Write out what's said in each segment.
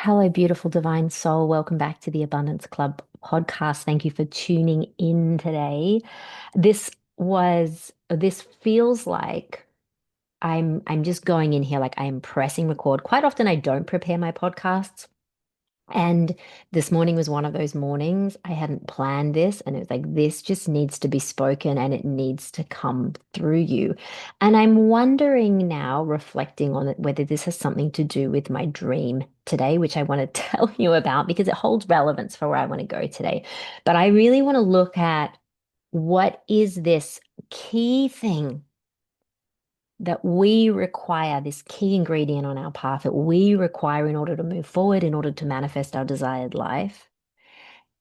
Hello, beautiful divine soul. Welcome back to the Abundance Club podcast. Thank you for tuning in today. This feels like I'm just going in here like I am pressing record. Quite often I don't prepare my podcasts. And this morning was one of those mornings. I hadn't planned this, and it was like, this just needs to be spoken and it needs to come through you. And I'm wondering now, reflecting on it, whether this has something to do with my dream today, which I want to tell you about because it holds relevance for where I want to go today. But I really want to look at what is this key thing that we require, this key ingredient on our path that we require in order to move forward, in order to manifest our desired life.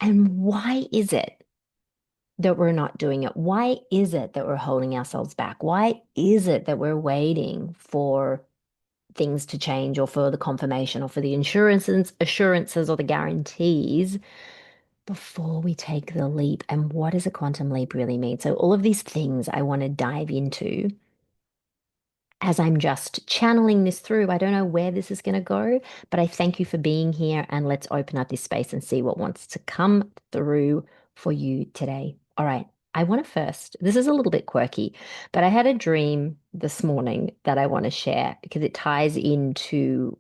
And why is it that we're not doing it? Why is it that we're holding ourselves back? Why is it that we're waiting for things to change or for the confirmation or for the assurances or the guarantees before we take the leap? And what does a quantum leap really mean? So all of these things I want to dive into as I'm just channeling this through. I don't know where this is going to go, but I thank you for being here, and let's open up this space and see what wants to come through for you today. All right. I want to first, this is a little bit quirky, but I had a dream this morning that I want to share because it ties into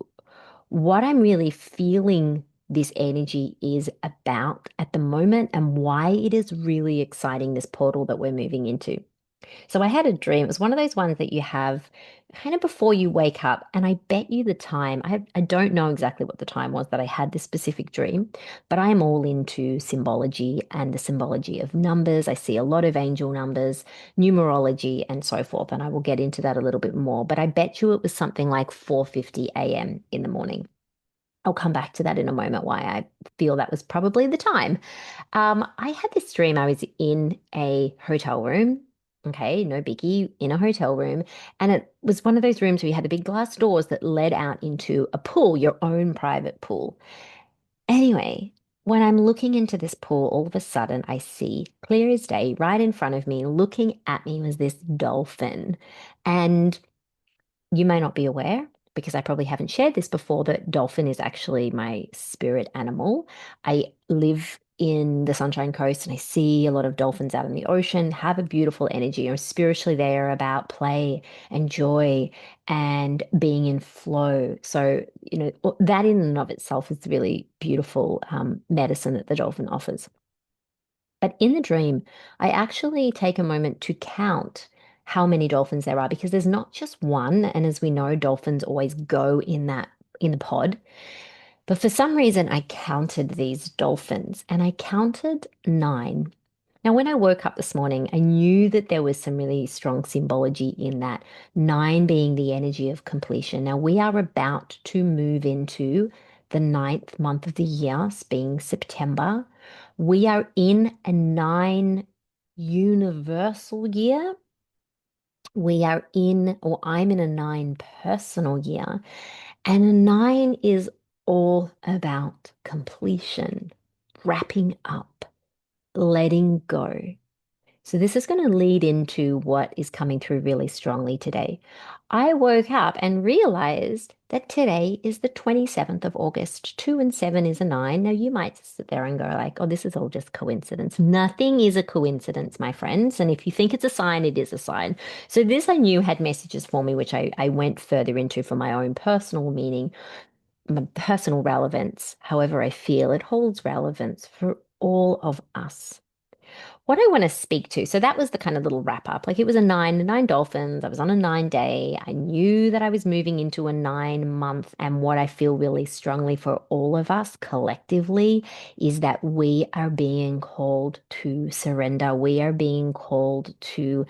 what I'm really feeling this energy is about at the moment and why it is really exciting, this portal that we're moving into. So I had a dream. It was one of those ones that you have kind of before you wake up. And I bet you the time, I don't know exactly what the time was that I had this specific dream, but I am all into symbology and the symbology of numbers. I see a lot of angel numbers, numerology, and so forth. And I will get into that a little bit more. But I bet you it was something like 4:50 a.m. in the morning. I'll come back to that in a moment, why I feel that was probably the time. I had this dream. I was in a hotel room. Okay, no biggie, in a hotel room. And it was one of those rooms where you had the big glass doors that led out into a pool, your own private pool. Anyway, when I'm looking into this pool, all of a sudden I see clear as day right in front of me, looking at me was this dolphin. And you may not be aware, because I probably haven't shared this before, that dolphin is actually my spirit animal. I live in the Sunshine Coast and I see a lot of dolphins out in the ocean, have a beautiful energy, or spiritually they are about play and joy and being in flow. So, that in and of itself is really beautiful medicine that the dolphin offers. But in the dream, I actually take a moment to count how many dolphins there are because there's not just one. And as we know, dolphins always go in the pod. But for some reason, I counted these dolphins and I counted nine. Now, when I woke up this morning, I knew that there was some really strong symbology in that, nine being the energy of completion. Now, we are about to move into the ninth month of the year, being September. We are in a nine universal year. I'm in a nine personal year. And a nine is all about completion, wrapping up, letting go. So this is going to lead into what is coming through really strongly today. I woke up and realized that today is the 27th of August. 2 and 7 is a 9. Now you might sit there and go like, oh, this is all just coincidence. Nothing is a coincidence, my friends. And if you think it's a sign, it is a sign. So this I knew had messages for me, which I went further into for my own personal meaning, my personal relevance. However, I feel it holds relevance for all of us. What I want to speak to, so that was the kind of little wrap up. Like it was a nine dolphins. I was on a 9 day. I knew that I was moving into a 9 month. And what I feel really strongly for all of us collectively is that we are being called to surrender. We are being called to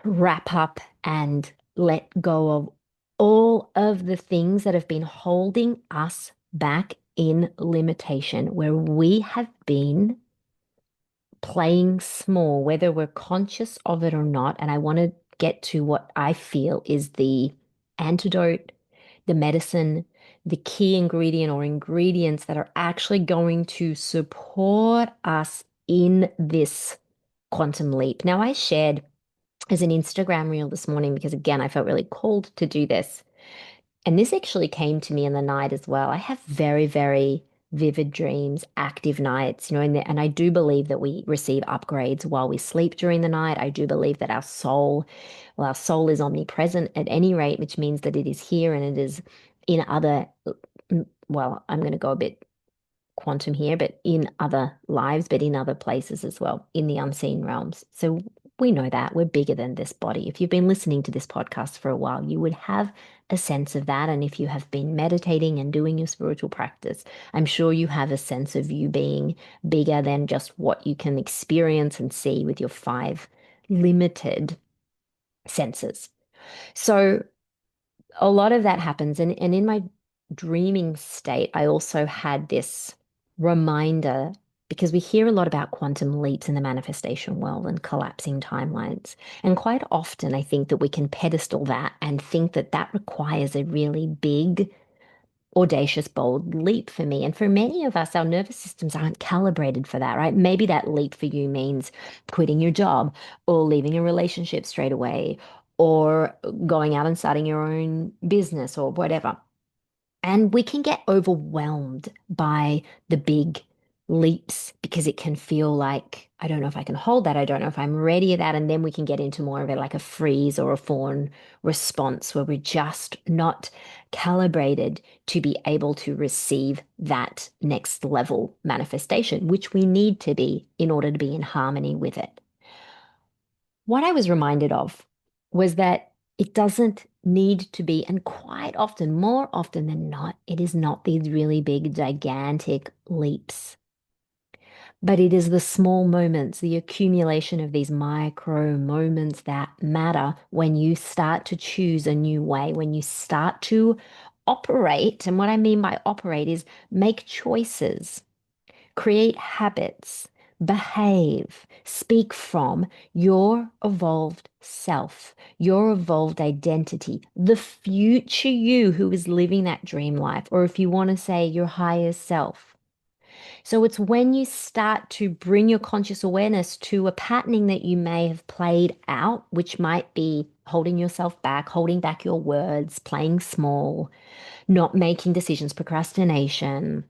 wrap up and let go of all of the things that have been holding us back in limitation, where we have been playing small, whether we're conscious of it or not. And I want to get to what I feel is the antidote, the medicine, the key ingredient or ingredients that are actually going to support us in this quantum leap. Now, I shared as an Instagram reel this morning because, again, I felt really called to do this. And this actually came to me in the night as well. I have very, very vivid dreams, active nights, and I do believe that we receive upgrades while we sleep during the night. I do believe that our soul is omnipresent at any rate, which means that it is here and it is in other, well, I'm going to go a bit quantum here, but in other lives, but in other places as well, in the unseen realms. So we know that we're bigger than this body. If you've been listening to this podcast for a while, you would have a sense of that. And if you have been meditating and doing your spiritual practice, I'm sure you have a sense of you being bigger than just what you can experience and see with your five limited senses. So a lot of that happens. And in my dreaming state, I also had this reminder because we hear a lot about quantum leaps in the manifestation world and collapsing timelines. And quite often, I think that we can pedestal that and think that that requires a really big, audacious, bold leap for me. And for many of us, our nervous systems aren't calibrated for that, right? Maybe that leap for you means quitting your job or leaving a relationship straight away or going out and starting your own business or whatever. And we can get overwhelmed by the big leaps because it can feel like, I don't know if I can hold that. I don't know if I'm ready at that. And then we can get into more of it like a freeze or a fawn response where we're just not calibrated to be able to receive that next level manifestation, which we need to be in order to be in harmony with it. What I was reminded of was that it doesn't need to be, and quite often, more often than not, it is not these really big, gigantic leaps, but it is the small moments, the accumulation of these micro moments that matter when you start to choose a new way, when you start to operate. And what I mean by operate is make choices, create habits, behave, speak from your evolved self, your evolved identity, the future you who is living that dream life, or if you want to say your higher self. So it's when you start to bring your conscious awareness to a patterning that you may have played out, which might be holding yourself back, holding back your words, playing small, not making decisions, procrastination,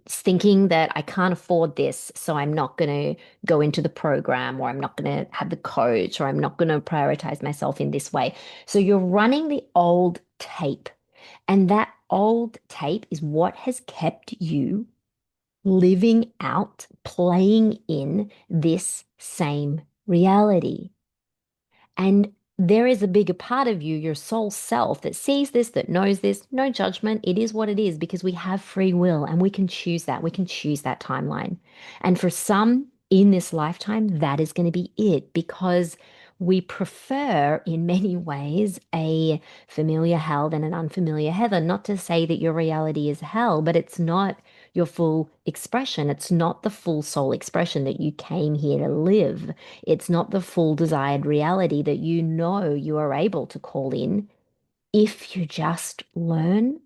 thinking that I can't afford this, so I'm not going to go into the program, or I'm not going to have the coach, or I'm not going to prioritize myself in this way. So you're running the old tape, and that old tape is what has kept you living out, playing in this same reality. And there is a bigger part of you, your soul self, that sees this, that knows this. No judgment. It is what it is because we have free will and we can choose that. We can choose that timeline. And for some in this lifetime, that is going to be it because we prefer, in many ways, a familiar hell than an unfamiliar heaven. Not to say that your reality is hell, but it's not your full expression. It's not the full soul expression that you came here to live. It's not the full desired reality that you know you are able to call in if you just learn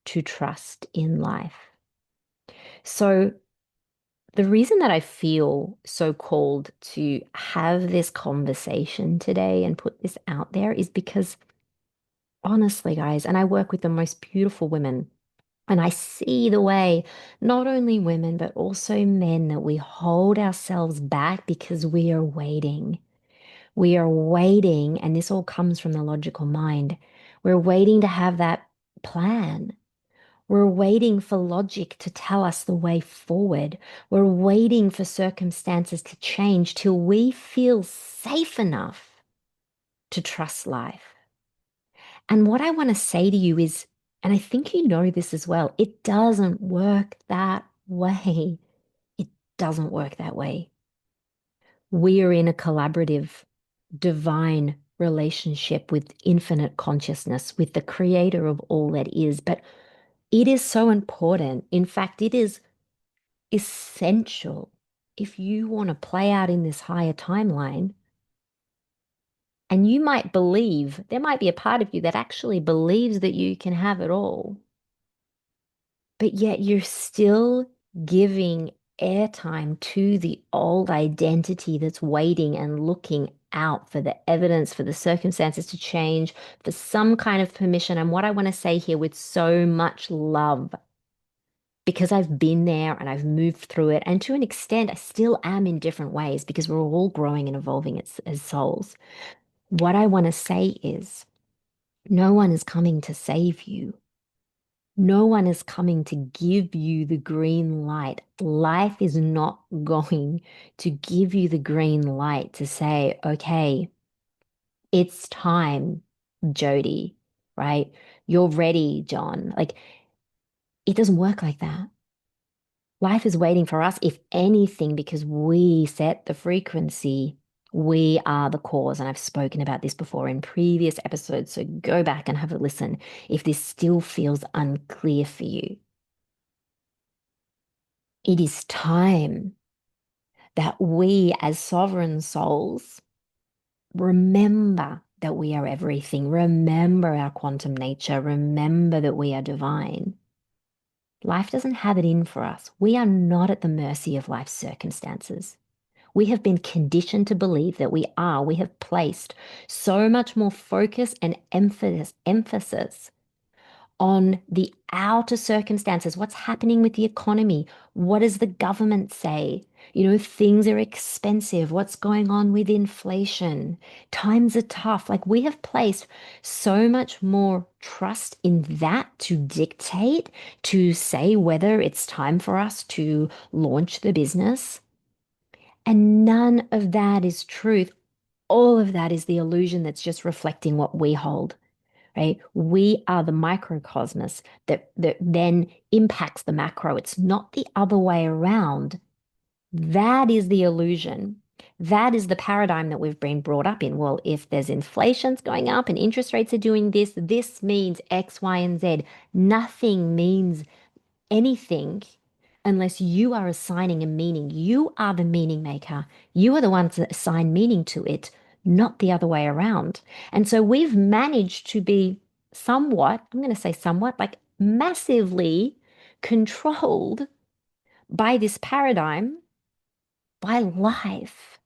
to trust in life. So, the reason that I feel so called to have this conversation today and put this out there is because honestly, guys, and I work with the most beautiful women. And I see the way, not only women, but also men, that we hold ourselves back because we are waiting. We are waiting, and this all comes from the logical mind. We're waiting to have that plan. We're waiting for logic to tell us the way forward. We're waiting for circumstances to change till we feel safe enough to trust life. And what I want to say to you is, and I think you know this as well, it doesn't work that way. It doesn't work that way. We are in a collaborative, divine relationship with infinite consciousness, with the creator of all that is. But it is so important. In fact, it is essential if you want to play out in this higher timeline. And you might believe, there might be a part of you that actually believes that you can have it all, but yet you're still giving airtime to the old identity that's waiting and looking out for the evidence, for the circumstances to change, for some kind of permission. And what I want to say here with so much love, because I've been there and I've moved through it. And to an extent, I still am in different ways because we're all growing and evolving as souls. What I want to say is no one is coming to save you. No one is coming to give you the green light. Life is not going to give you the green light to say, okay, it's time, Jody, right? You're ready, John. Like, it doesn't work like that. Life is waiting for us, if anything, because we set the frequency. We are the cause. And I've spoken about this before in previous episodes. So go back and have a listen if this still feels unclear for you. It is time that we, as sovereign souls, remember that we are everything. Remember our quantum nature. Remember that we are divine. Life doesn't have it in for us. We are not at the mercy of life's circumstances. We have been conditioned to believe that we are. We have placed so much more focus and emphasis on the outer circumstances. What's happening with the economy? What does the government say? Things are expensive. What's going on with inflation? Times are tough. Like we have placed so much more trust in that to dictate, to say whether it's time for us to launch the business. And none of that is truth. All of that is the illusion that's just reflecting what we hold, right? We are the microcosmos that then impacts the macro. It's not the other way around. That is the illusion. That is the paradigm that we've been brought up in. Well, if there's inflation's going up and interest rates are doing this, this means X, Y, and Z. Nothing means anything unless you are assigning a meaning. You are the meaning maker. You are the ones that assign meaning to it, not the other way around. And so we've managed to be somewhat, I'm going to say somewhat, like massively controlled by this paradigm, by life,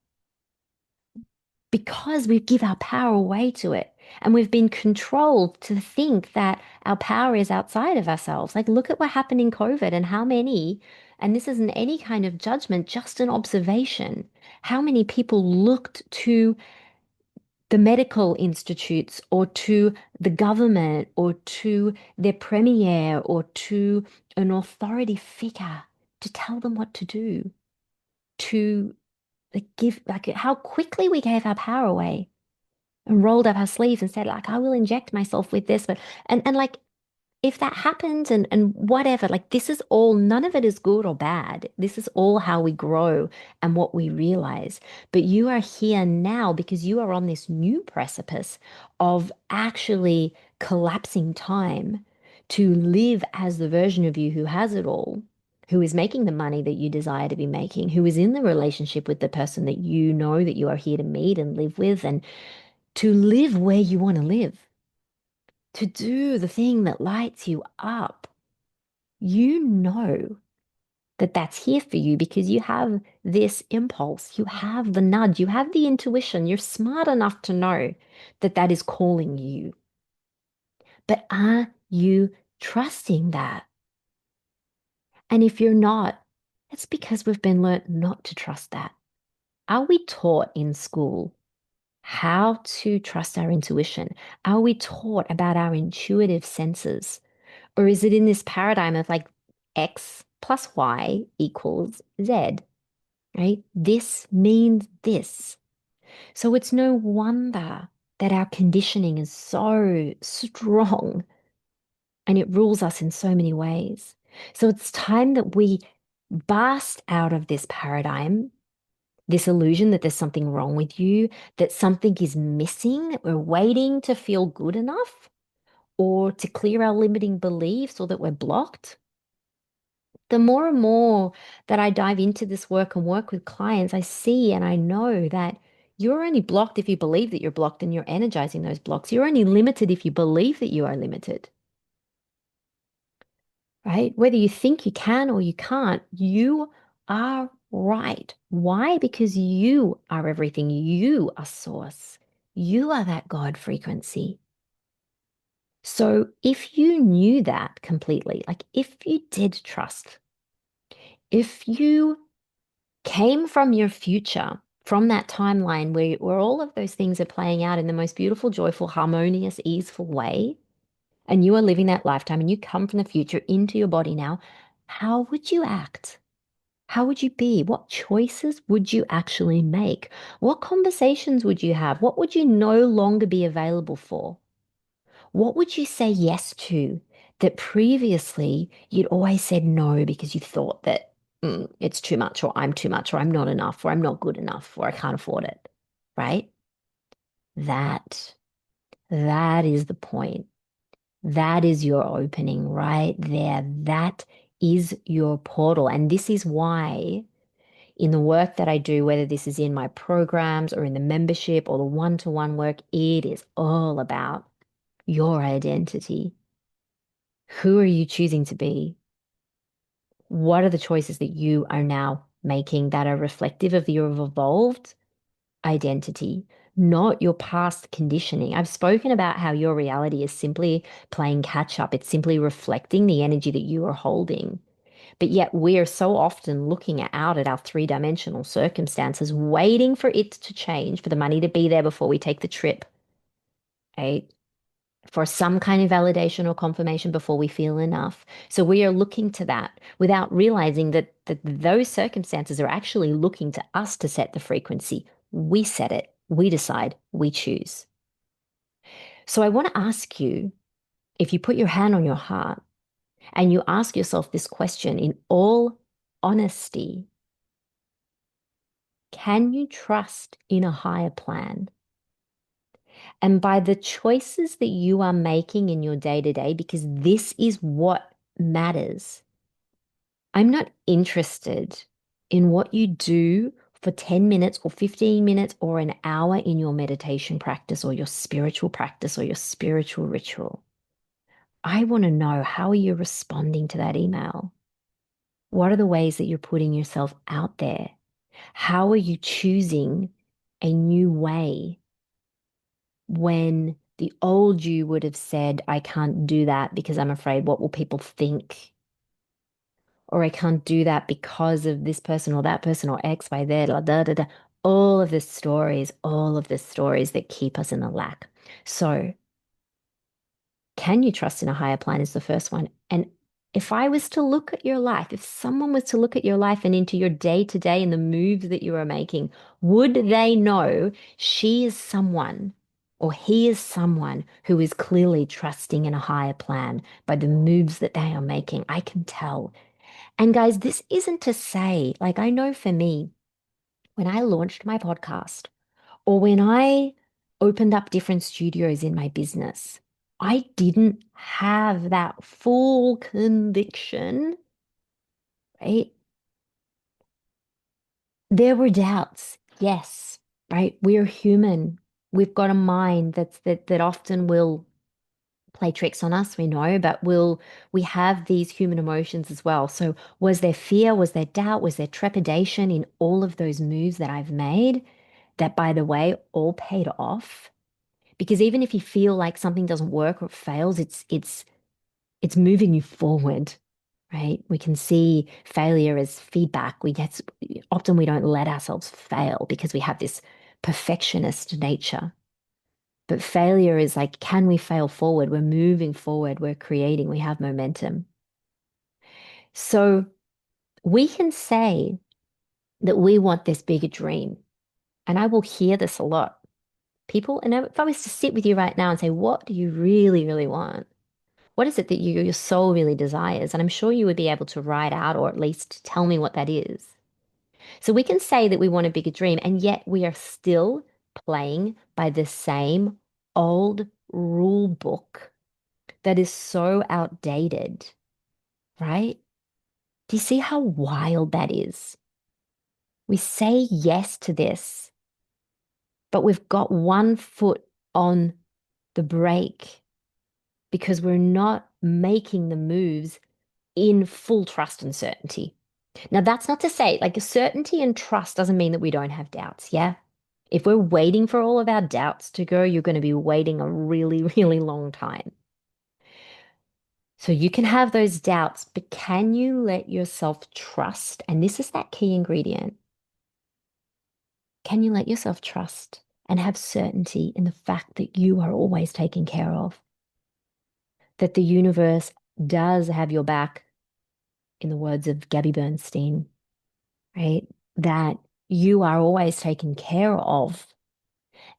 because we give our power away to it. And we've been controlled to think that our power is outside of ourselves. Like, look at what happened in COVID and how many, and this isn't any kind of judgment, just an observation, how many people looked to the medical institutes or to the government or to their premier or to an authority figure to tell them what to do, to like how quickly we gave our power away and rolled up our sleeves and said, like, I will inject myself with this. But and like if that happens and whatever, like this is all, none of it is good or bad. This is all how we grow and what we realize. But you are here now because you are on this new precipice of actually collapsing time to live as the version of you who has it all, who is making the money that you desire to be making, who is in the relationship with the person that you know that you are here to meet and live with, and to live where you want to live, to do the thing that lights you up. You know that that's here for you because you have this impulse, you have the nudge, you have the intuition. You're smart enough to know that that is calling you. But are you trusting that? And if you're not, it's because we've been learnt not to trust that. Are we taught in school how to trust our intuition? Are we taught about our intuitive senses? Or is it in this paradigm of like X plus Y equals Z, right? This means this. So it's no wonder that our conditioning is so strong and it rules us in so many ways. So it's time that we burst out of this paradigm, this illusion that there's something wrong with you, that something is missing, that we're waiting to feel good enough or to clear our limiting beliefs or that we're blocked. The more and more that I dive into this work and work with clients, I see and I know that you're only blocked if you believe that you're blocked and you're energizing those blocks. You're only limited if you believe that you are limited, right? Whether you think you can or you can't, you are Right. Why? Because you are everything. You are source. You are that God frequency. So if you knew that completely, like if you did trust, if you came from your future, from that timeline where all of those things are playing out in the most beautiful, joyful, harmonious, easeful way, and you are living that lifetime and you come from the future into your body now, how would you act? How would you be? What choices would you actually make? What conversations would you have? What would you no longer be available for? What would you say yes to that previously you'd always said no because you thought that it's too much, or I'm too much, or I'm not enough, or I'm not good enough, or I can't afford it, right? That, that is the point. That is your opening right there. That is your portal. And this is why in the work that I do, whether this is in my programs or in the membership or the one-to-one work, it is all about your identity. Who are you choosing to be? What are the choices that you are now making that are reflective of your evolved identity, not your past conditioning? I've spoken about how your reality is simply playing catch up. It's simply reflecting the energy that you are holding. But yet we are so often looking out at our three-dimensional circumstances, waiting for it to change, for the money to be there before we take the trip, right? For some kind of validation or confirmation before we feel enough. So we are looking to that without realizing that those circumstances are actually looking to us to set the frequency. We set it, we decide, we choose. So I want to ask you, if you put your hand on your heart and you ask yourself this question in all honesty, can you trust in a higher plan? And by the choices that you are making in your day to day, because this is what matters. I'm not interested in what you do for 10 minutes or 15 minutes or an hour in your meditation practice or your spiritual practice or your spiritual ritual. I want to know, how are you responding to that email? What are the ways that you're putting yourself out there? How are you choosing a new way when the old you would have said, I can't do that because I'm afraid what will people think? Or I can't do that because of this person or that person or X, Y, Z, da, da, da, da. All of the stories that keep us in the lack. So, can you trust in a higher plan is the first one. And if I was to look at your life, if someone was to look at your life and into your day to day and the moves that you are making, would they know she is someone or he is someone who is clearly trusting in a higher plan by the moves that they are making? I can tell. And guys, this isn't to say, like, I know for me, when I launched my podcast or when I opened up different studios in my business, I didn't have that full conviction, right? There were doubts, yes, right? We're human. We've got a mind that often will play tricks on us, we know, but we have these human emotions as well. So was there fear? Was there doubt? Was there trepidation in all of those moves that I've made that, by the way, all paid off? Because even if you feel like something doesn't work or it fails, it's moving you forward, right? We can see failure as feedback. Often we don't let ourselves fail because we have this perfectionist nature. But failure is like, can we fail forward? We're moving forward, we're creating, we have momentum. So we can say that we want this bigger dream. And I will hear this a lot. People, and if I was to sit with you right now and say, what do you really, really want? What is it that your soul really desires? And I'm sure you would be able to write out or at least tell me what that is. So we can say that we want a bigger dream, and yet we are still playing by the same old rule book that is so outdated, right? Do you see how wild that is? We say yes to this, but we've got one foot on the brake because we're not making the moves in full trust and certainty. Now, that's not to say like certainty and trust doesn't mean that we don't have doubts. Yeah. If we're waiting for all of our doubts to go, you're going to be waiting a really, really long time. So you can have those doubts, but can you let yourself trust? And this is that key ingredient. Can you let yourself trust and have certainty in the fact that you are always taken care of? That the universe does have your back, in the words of Gabby Bernstein, right? That you are always taken care of.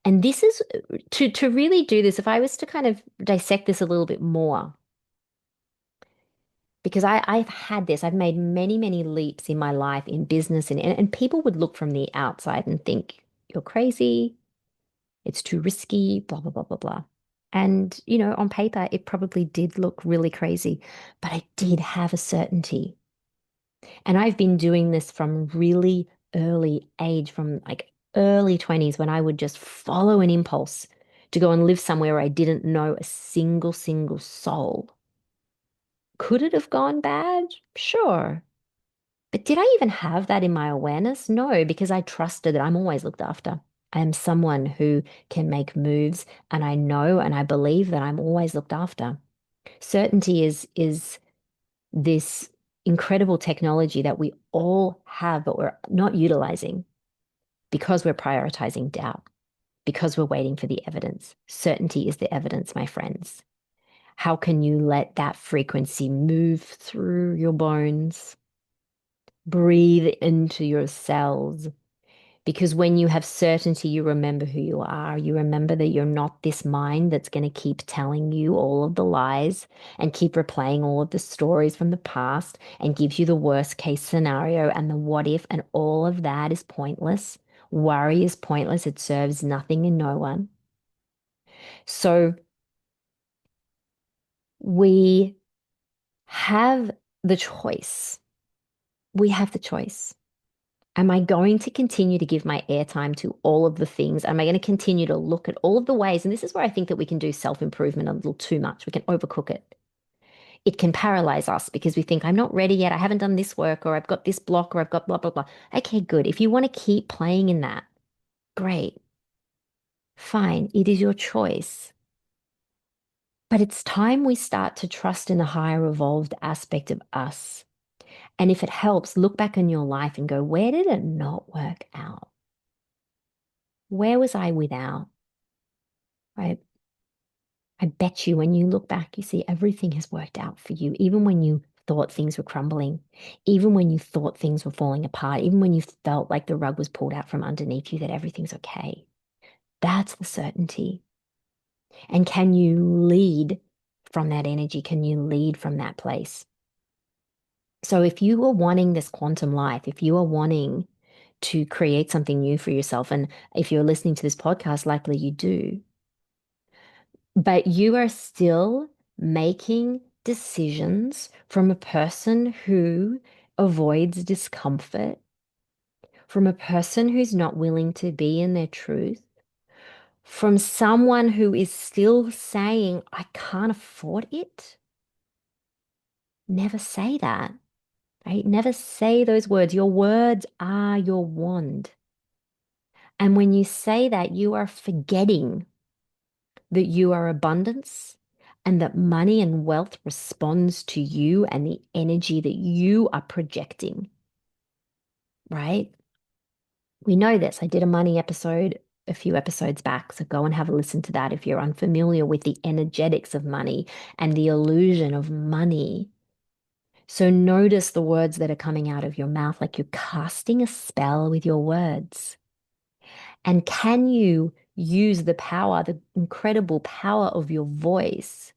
And this is to really do this, if I was to kind of dissect this a little bit more, because I've had this, I've made many, many leaps in my life in business, and people would look from the outside and think, you're crazy, it's too risky, blah, blah, blah, blah, blah. And, on paper, it probably did look really crazy, but I did have a certainty. And I've been doing this from really early age, from like early 20s, when I would just follow an impulse to go and live somewhere where I didn't know a single soul. Could it have gone bad? Sure. But did I even have that in my awareness? No, because I trusted that I'm always looked after. I am someone who can make moves, and I know and I believe that I'm always looked after. Certainty is this incredible technology that we all have, but we're not utilizing because we're prioritizing doubt, because we're waiting for the evidence. Certainty is the evidence, my friends. How can you let that frequency move through your bones, breathe into your cells? Because when you have certainty, you remember who you are. You remember that you're not this mind that's going to keep telling you all of the lies and keep replaying all of the stories from the past and gives you the worst case scenario and the what if, and all of that is pointless. Worry is pointless. It serves nothing and no one. So we have the choice. We have the choice. Am I going to continue to give my airtime to all of the things? Am I going to continue to look at all of the ways? And this is where I think that we can do self-improvement a little too much. We can overcook it. It can paralyze us because we think, I'm not ready yet. I haven't done this work, or I've got this block, or I've got blah, blah, blah. Okay, good. If you want to keep playing in that, great. Fine. It is your choice. But it's time we start to trust in the higher evolved aspect of us. And if it helps, look back in your life and go, where did it not work out? Where was I without? Right? I bet you when you look back, you see everything has worked out for you, even when you thought things were crumbling, even when you thought things were falling apart, even when you felt like the rug was pulled out from underneath you, that everything's okay. That's the certainty. And can you lead from that energy? Can you lead from that place? So if you are wanting this quantum life, if you are wanting to create something new for yourself, and if you're listening to this podcast, likely you do, but you are still making decisions from a person who avoids discomfort, from a person who's not willing to be in their truth, from someone who is still saying, I can't afford it. Never say that, right? Never say those words. Your words are your wand. And when you say that, you are forgetting that you are abundance and that money and wealth responds to you and the energy that you are projecting, right? We know this. I did a money episode a few episodes back, so go and have a listen to that if you're unfamiliar with the energetics of money and the illusion of money. So notice the words that are coming out of your mouth, like you're casting a spell with your words. And can you use the power, the incredible power of your voice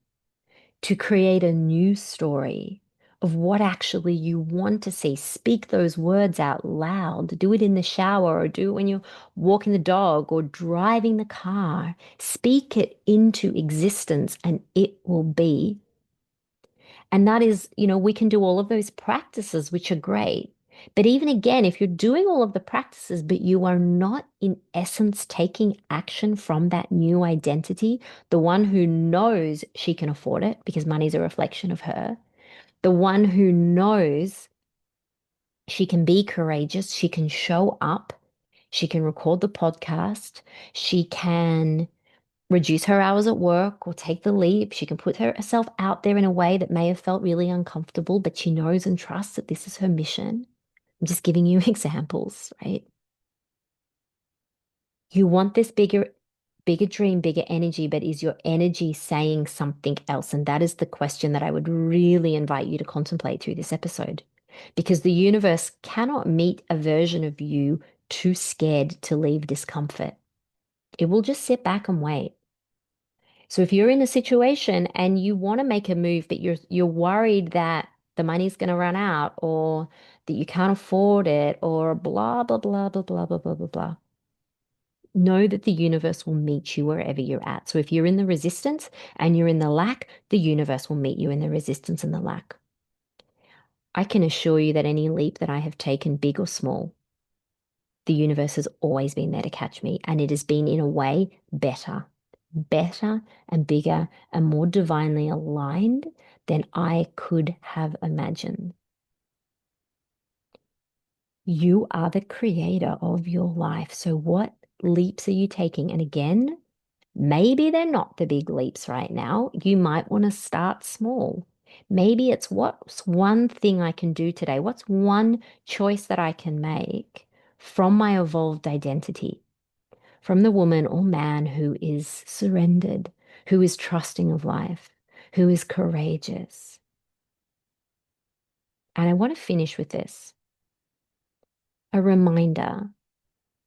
to create a new story of what actually you want to see? Speak those words out loud. Do it in the shower, or do it when you're walking the dog or driving the car. Speak it into existence and it will be. And that is, we can do all of those practices, which are great. But even again, if you're doing all of the practices, but you are not in essence taking action from that new identity, the one who knows she can afford it because money is a reflection of her, the one who knows She can be courageous. She can show up. She can record the podcast. She can reduce her hours at work or take the leap. She can put herself out there in a way that may have felt really uncomfortable, but she knows and trusts that this is her mission. I'm just giving you examples, right? You want this bigger dream, bigger energy, but is your energy saying something else? And that is the question that I would really invite you to contemplate through this episode. Because the universe cannot meet a version of you too scared to leave discomfort. It will just sit back and wait. So if you're in a situation and you want to make a move, but you're worried that the money's going to run out or that you can't afford it or blah blah blah blah blah blah blah blah blah, know that the universe will meet you wherever you're at. So if you're in the resistance and you're in the lack, the universe will meet you in the resistance and the lack. I can assure you that any leap that I have taken, big or small, the universe has always been there to catch me, and it has been in a way better and bigger and more divinely aligned than I could have imagined. You are the creator of your life. So what leaps are you taking? And again, maybe they're not the big leaps right now. You might want to start small. Maybe it's what's one thing I can do today? What's one choice that I can make from my evolved identity, from the woman or man who is surrendered, who is trusting of life, who is courageous. And I want to finish with this, a reminder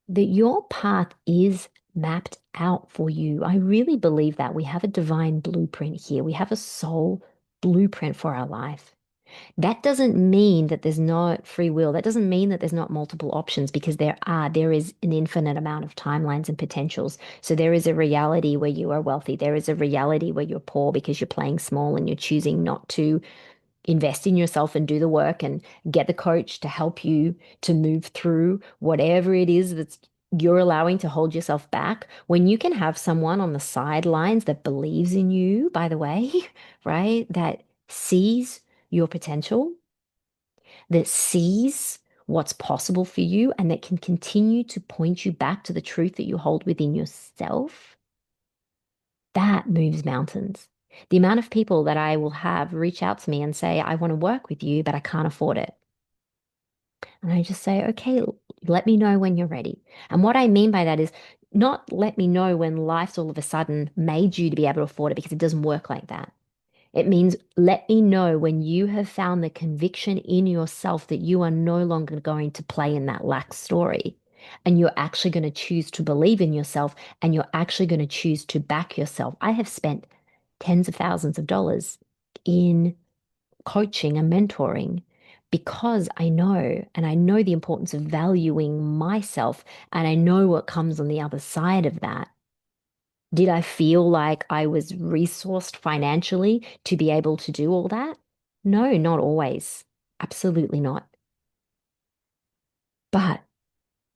that your path is mapped out for you. I really believe that we have a divine blueprint here. We have a soul blueprint for our life. That doesn't mean that there's not free will. That doesn't mean that there's not multiple options because there are. There is an infinite amount of timelines and potentials. So there is a reality where you are wealthy. There is a reality where you're poor because you're playing small and you're choosing not to invest in yourself and do the work and get the coach to help you to move through whatever it is that's you're allowing to hold yourself back. When you can have someone on the sidelines that believes in you, by the way, right? That sees your potential, that sees what's possible for you, and that can continue to point you back to the truth that you hold within yourself, that moves mountains. The amount of people that I will have reach out to me and say, I want to work with you, but I can't afford it. And I just say, okay, let me know when you're ready. And what I mean by that is not let me know when life's all of a sudden made you to be able to afford it because it doesn't work like that. It means let me know when you have found the conviction in yourself that you are no longer going to play in that lack story. And you're actually going to choose to believe in yourself and you're actually going to choose to back yourself. I have spent tens of thousands of dollars in coaching and mentoring because I know the importance of valuing myself and I know what comes on the other side of that. Did I feel like I was resourced financially to be able to do all that? No, not always. Absolutely not. But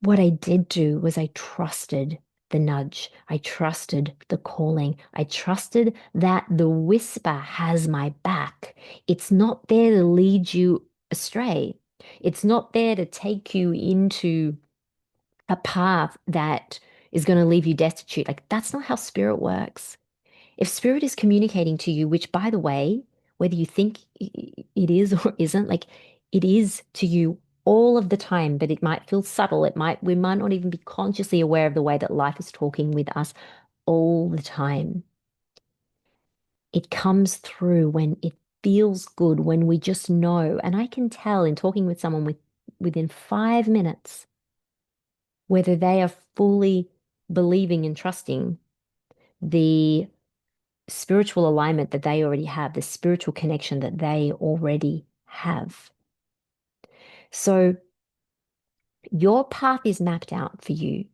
what I did do was I trusted the nudge. I trusted the calling. I trusted that the whisper has my back. It's not there to lead you astray. It's not there to take you into a path that is going to leave you destitute. Like, that's not how spirit works. If spirit is communicating to you, which by the way, whether you think it is or isn't, like it is to you all of the time, but it might feel subtle. We might not even be consciously aware of the way that life is talking with us all the time. It comes through when it feels good, when we just know. And I can tell in talking with someone within 5 minutes whether they are fully believing and trusting the spiritual alignment that they already have, the spiritual connection that they already have. So your path is mapped out for you.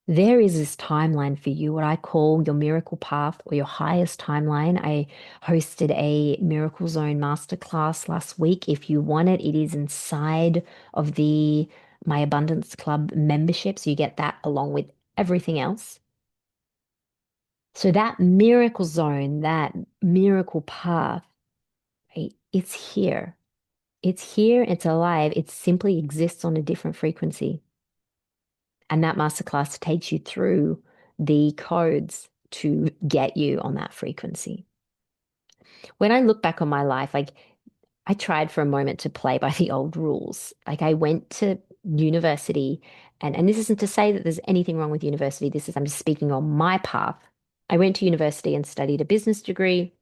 There is this timeline for you, what I call your miracle path or your highest timeline. I hosted a Miracle Zone masterclass last week. If you want it, it is inside of the My Abundance Club membership. So you get that along with everything else. So that miracle zone, that miracle path, right, it's here. It's here, it's alive, it simply exists on a different frequency. And that masterclass takes you through the codes to get you on that frequency. When I look back on my life, like I tried for a moment to play by the old rules. Like I went to university, and this isn't to say that there's anything wrong with university. This is, I'm just speaking on my path. I went to university and studied a business degree,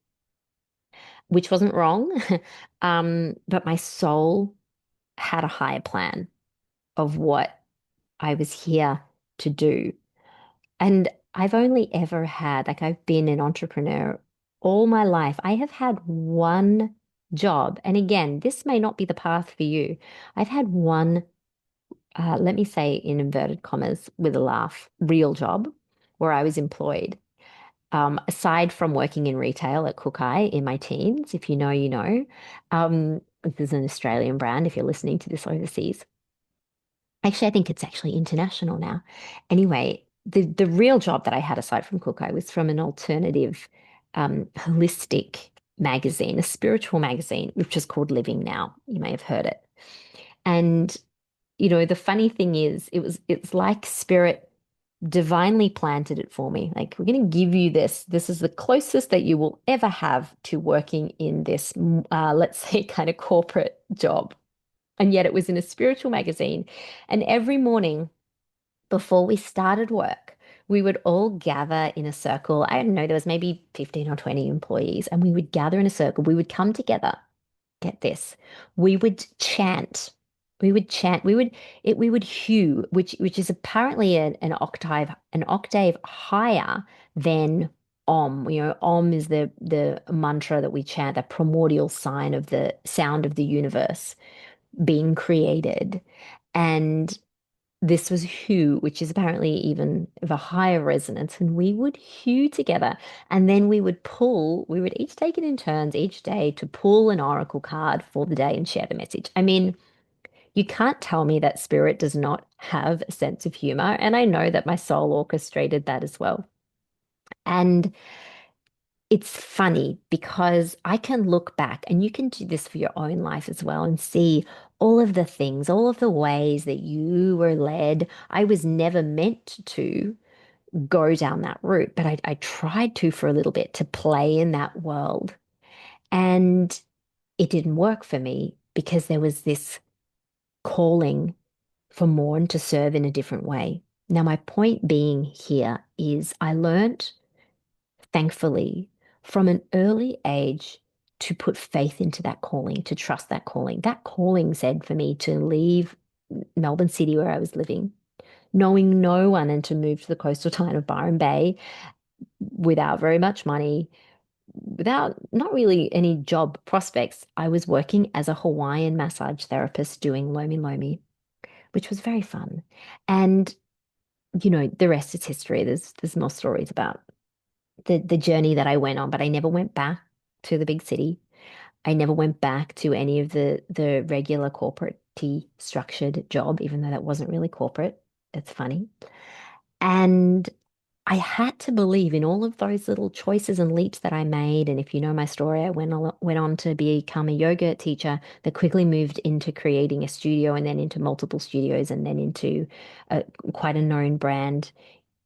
which wasn't wrong. But my soul had a higher plan of what I was here to do. And I've only ever had, like, I've been an entrepreneur all my life. I have had one job. And again, this may not be the path for you. I've had one, let me say in inverted commas with a laugh, real job where I was employed. Aside from working in retail at Cookeye in my teens, if you know, you know. This is an Australian brand if you're listening to this overseas. Actually, I think it's actually international now. Anyway, the real job that I had aside from Cook, was from an alternative, holistic magazine, a spiritual magazine, which is called Living Now. You may have heard it. And the funny thing is, it's like spirit divinely planted it for me. Like, we're going to give you this. This is the closest that you will ever have to working in this, let's say, kind of corporate job. And yet it was in a spiritual magazine. And every morning before we started work, we would all gather in a circle. I don't know, there was maybe 15 or 20 employees, and we would gather in a circle. We would come together. Get this. We would chant. We would chant. We would hew, which is apparently an octave higher than Om. Om is the mantra that we chant, the primordial sign of the sound of the universe being created. And this was Hue, which is apparently even of a higher resonance. And we would hew together. And then we would each take it in turns each day to pull an oracle card for the day and share the message. I mean, you can't tell me that spirit does not have a sense of humor. And I know that my soul orchestrated that as well. And it's funny because I can look back, and you can do this for your own life as well, and see all of the things, all of the ways that you were led. I was never meant to go down that route, but I tried to for a little bit to play in that world. And it didn't work for me because there was this calling for Morn to serve in a different way. Now, my point being here is I learned, thankfully, from an early age to put faith into that calling, to trust that calling. That calling said for me to leave Melbourne City where I was living, knowing no one, and to move to the coastal town of Byron Bay without very much money, without not really any job prospects. I was working as a Hawaiian massage therapist doing Lomi Lomi, which was very fun. And the rest is history. There's more stories about the journey that I went on, but I never went back to the big city. I never went back to any of the regular corporate T structured job, even though that wasn't really corporate. It's funny. And I had to believe in all of those little choices and leaps that I made. And if you know my story, I went on to become a yoga teacher that quickly moved into creating a studio, and then into multiple studios, and then into quite a known brand,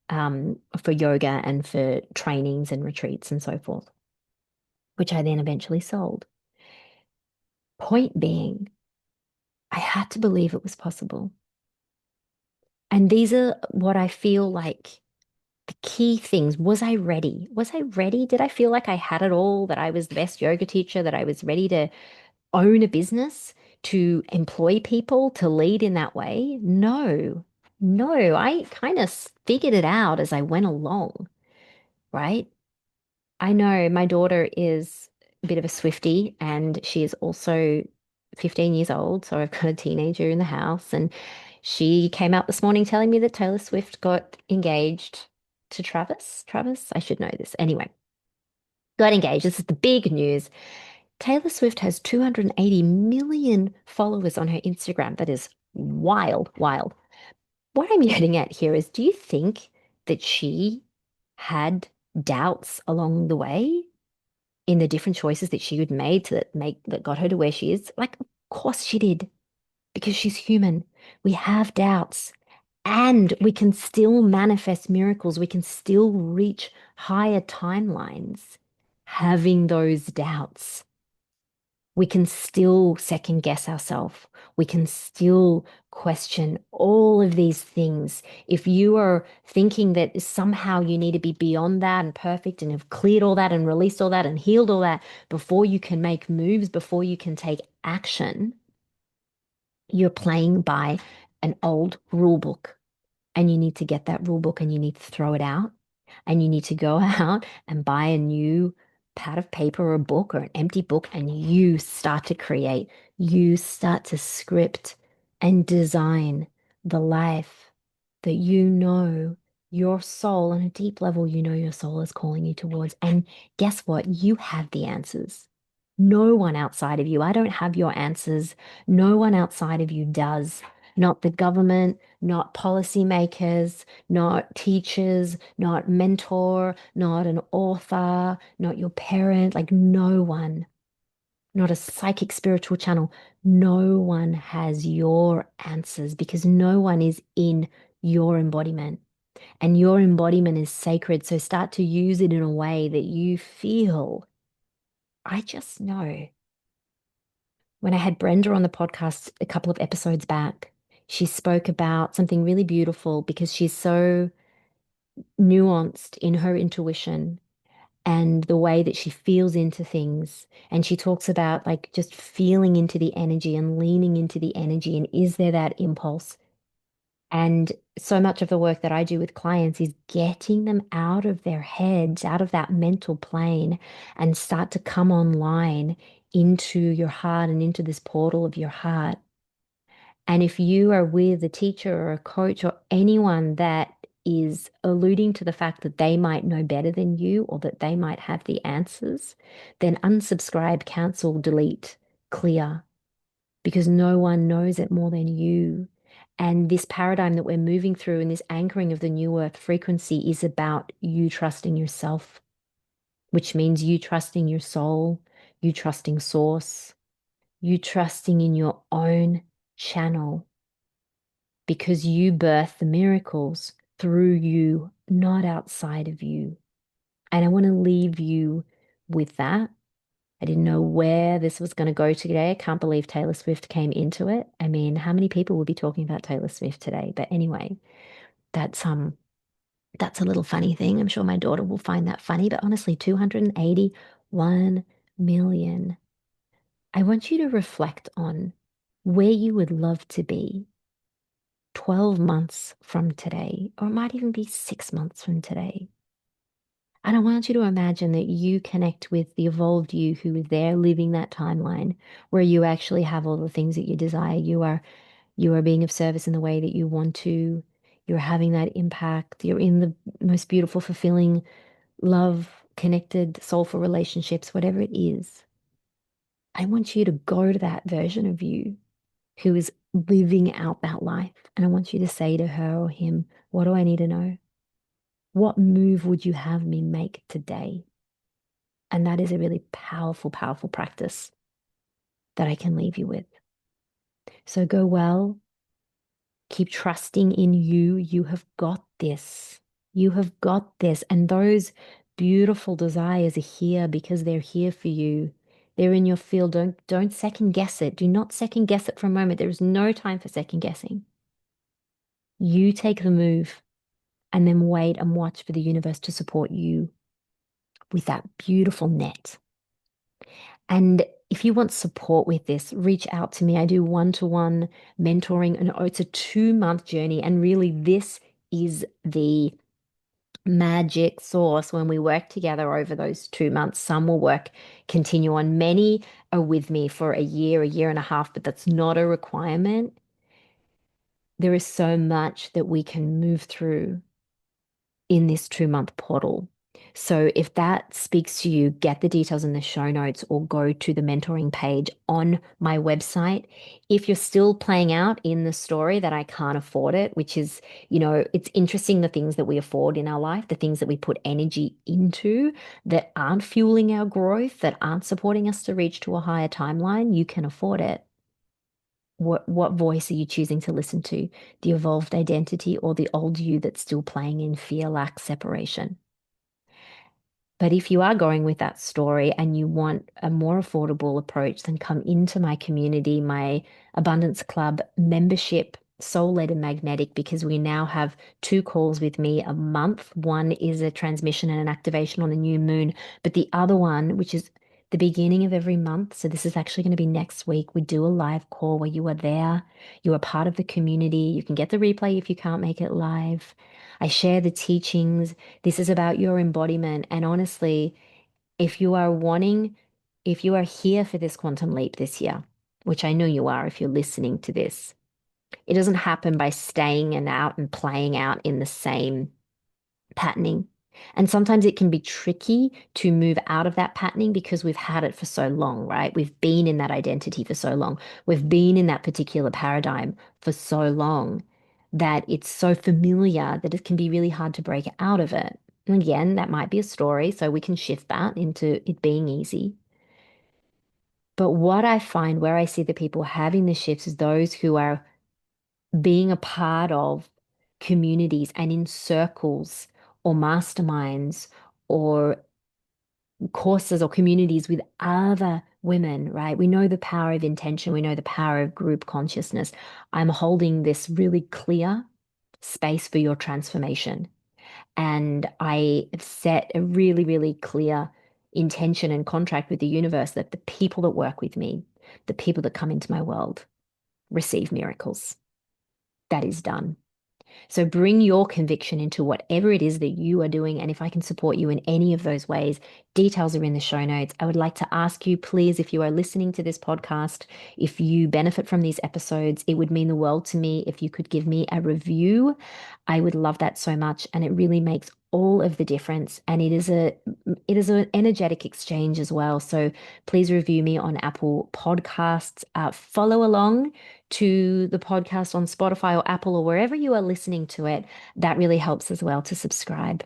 for yoga and for trainings and retreats and so forth, which I then eventually sold. Point being, I had to believe it was possible. And these are what I feel like the key things. Was I ready? Was I ready? Did I feel like I had it all, that I was the best yoga teacher, that I was ready to own a business, to employ people, to lead in that way? No, no. I kind of figured it out as I went along, right? I know my daughter is a bit of a Swiftie, and she is also 15 years old. So I've got a teenager in the house, and she came out this morning telling me that Taylor Swift got engaged to Travis. Travis, I should know this. Anyway, got engaged. This is the big news. Taylor Swift has 280 million followers on her Instagram. That is wild, wild. What I'm getting at here is, do you think that she had doubts along the way in the different choices that she had made that got her to where she is? Like, Of course she did, because she's human. We have doubts. And we can still manifest miracles. We can still reach higher timelines having those doubts. We can still second guess ourselves. We can still question all of these things. If you are thinking that somehow you need to be beyond that and perfect and have cleared all that and released all that and healed all that before you can make moves, before you can take action, you're playing by an old rule book. And you need to get that rule book and you need to throw it out. And you need to go out and buy a new pad of paper or a book or an empty book and you start to create. You start to script and design the life that you know your soul on a deep level, you know your soul is calling you towards. And guess what? You have the answers. No one outside of you. I don't have your answers. No one outside of you does. Not the government, not policymakers, not teachers, not mentor, not an author, not your parent, like no one, not a psychic spiritual channel. No one has your answers because no one is in your embodiment. And your embodiment is sacred. So start to use it in a way that you feel, I just know. When I had Brenda on the podcast a couple of episodes back, she spoke about something really beautiful because she's so nuanced in her intuition and the way that she feels into things. And she talks about like just feeling into the energy and leaning into the energy. And is there that impulse? And so much of the work that I do with clients is getting them out of their heads, out of that mental plane, and start to come online into your heart and into this portal of your heart. And if you are with a teacher or a coach or anyone that is alluding to the fact that they might know better than you or that they might have the answers, then unsubscribe, cancel, delete, clear, because no one knows it more than you. And this paradigm that we're moving through and this anchoring of the new earth frequency is about you trusting yourself, which means you trusting your soul, you trusting source, you trusting in your own channel because you birth the miracles through you, not outside of you. And I want to leave you with that. I didn't know where this was going to go today. I can't believe Taylor Swift came into it. I mean, how many people will be talking about Taylor Swift today? But anyway, that's a little funny thing. I'm sure my daughter will find that funny, but honestly, 281 million. I want you to reflect on where you would love to be 12 months from today, or it might even be 6 months from today. And I want you to imagine that you connect with the evolved you who is there living that timeline where you actually have all the things that you desire. You are being of service in the way that you want to. You're having that impact. You're in the most beautiful, fulfilling, love, connected, soulful relationships, whatever it is. I want you to go to that version of you who is living out that life. And I want you to say to her or him, what do I need to know? What move would you have me make today? And that is a really powerful, powerful practice that I can leave you with. So go well, keep trusting in you. You have got this. You have got this. And those beautiful desires are here because they're here for you. They're in your field. Don't second guess it. Do not second guess it for a moment. There is no time for second guessing. You take the move and then wait and watch for the universe to support you with that beautiful net. And if you want support with this, reach out to me. I do one-to-one mentoring, and it's a 2 month journey. And really, this is the magic source when we work together over those 2 months. Some will continue on. Many are with me for a year and a half, but that's not a requirement. There is so much that we can move through in this 2 month portal. So if that speaks to you, get the details in the show notes or go to the mentoring page on my website. If you're still playing out in the story that I can't afford it, which is, it's interesting the things that we afford in our life, the things that we put energy into that aren't fueling our growth, that aren't supporting us to reach to a higher timeline, you can afford it. What voice are you choosing to listen to? The evolved identity or the old you that's still playing in fear, lack, separation? But if you are going with that story and you want a more affordable approach, then come into my community, my Abundance Club membership, soul-led and magnetic, because we now have two calls with me a month. One is a transmission and an activation on the new moon, but the other one, which is the beginning of every month, so this is actually going to be next week, we do a live call where you are there, you are part of the community. You can get the replay if you can't make it live. I share the teachings. This is about your embodiment. And honestly, if you are wanting, if you are here for this quantum leap this year, which I know you are if you're listening to this, it doesn't happen by staying and out and playing out in the same patterning. And sometimes it can be tricky to move out of that patterning because we've had it for so long, right? We've been in that identity for so long. We've been in that particular paradigm for so long that it's so familiar that it can be really hard to break out of it. And again, that might be a story, so we can shift that into it being easy. But what I find where I see the people having the shifts is those who are being a part of communities and in circles or masterminds or courses or communities with other women, right? We know the power of intention, we know the power of group consciousness. I'm holding this really clear space for your transformation. And I have set a really, really clear intention and contract with the universe that the people that work with me, the people that come into my world, receive miracles. That is done. So bring your conviction into whatever it is that you are doing. And if I can support you in any of those ways, details are in the show notes. I would like to ask you, please, if you are listening to this podcast, if you benefit from these episodes, it would mean the world to me if you could give me a review. I would love that so much. And it really makes all of the difference. And it is an energetic exchange as well. So please review me on Apple Podcasts. Follow along to the podcast on Spotify or Apple or wherever you are listening to it. That really helps as well to subscribe.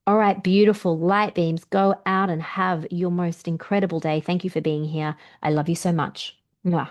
All right, beautiful light beams. Go out and have your most incredible day. Thank you for being here. I love you so much. Mwah.